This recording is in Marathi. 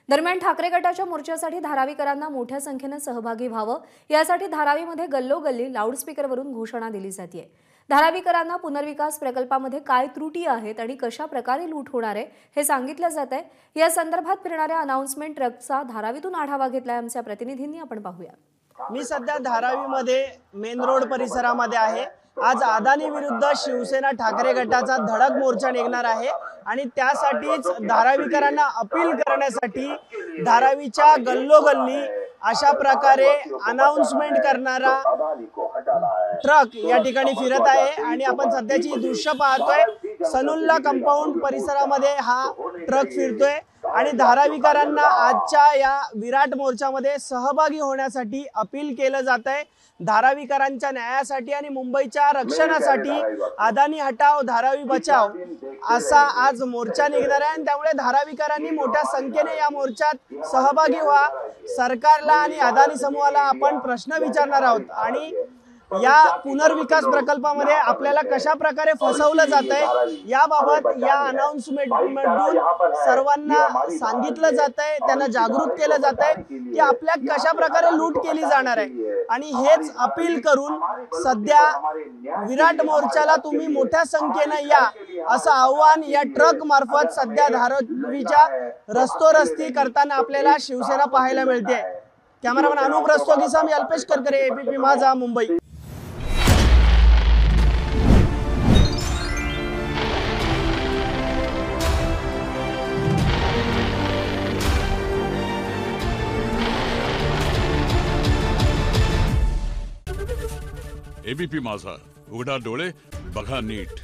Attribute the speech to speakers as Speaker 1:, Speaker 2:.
Speaker 1: दरम्यान ठाकरे गटाच्या मोर्चासाठी धारावीकरांना मोठ्या संख्येने सहभागी व्हावं यासाठी धारावीमध्ये गल्लोगल्ली लाऊडस्पीकरवरून घोषणा दिली जाते। धारावीकरांना पुनर्विकास प्रकल्पामध्ये काय त्रुटी आहेत आणि कशा प्रकारे लूट होणार आहे हे सांगितलं जात आहे। या संदर्भात फिरणाऱ्या अनाउन्समेंट ट्रकचा धारावीतून आढावा घेतलाय आमच्या प्रतिनिधींनी। आपण पाहूया।
Speaker 2: मी सध्या धारावीमध्ये मेन रोड परिसरामध्ये आहे। आज अदानी विरुद्ध शिवसेना ठाकरे गटाचा धडक मोर्चा निघणार आहे आणि त्यासाठीच धारावीकरांना अपील करण्यासाठी धारावीच्या गल्लोगल्ली अशा प्रकारे अनाउन्समेंट करणारा ट्रक या ठिकाणी फिरत आहे आणि आपण सध्याची दृश्य पाहतोय। सनुल्ला कंपाऊंड परिसरामध्ये हा ट्रक फिरतोय आणि धारावीकरांना आजच्या या विराट मोर्चामध्ये सहभागी होण्यासाठी अपील केलं जात आहे। धारावीकरांच्या न्यायासाठी आणि मुंबईच्या रक्षणासाठी अदानी हटाव धारावी बचाव असा आज मोर्चा निघणार आहे। त्यामुळे धारावीकरांनी मोठ्या संख्येने या मोर्चात सहभागी व्हा। सरकारला आणि अदानी समूहाला आपण प्रश्न विचारणार आहोत आणि या पुनर्विकास प्रकल्पामध्ये आपल्याला कशा प्रकारे फसवलं जात आहे याबाबत या अनाउन्समेंटमधून सर्वांना सांगितलं जात आहे, त्यांना जागृत केलं जात आहे की आपल्या कशा प्रकारे लूट केली जाणार आहे। आणि हेच अपील करून सध्या विराट मोर्चाला तुम्ही मोठ्या संख्येने या असं आव्हान या ट्रक मार्फत सध्या धारावीच्या रस्तोरस्ती करताना आपल्याला शिवसेना पाहायला मिळते। कॅमेरामन अनुप रस्तोगीसह मी अल्पेश करकरे, एबीपी माझा, मुंबई।
Speaker 3: एबीपी माझा, उघडा डोळे बघा नीट।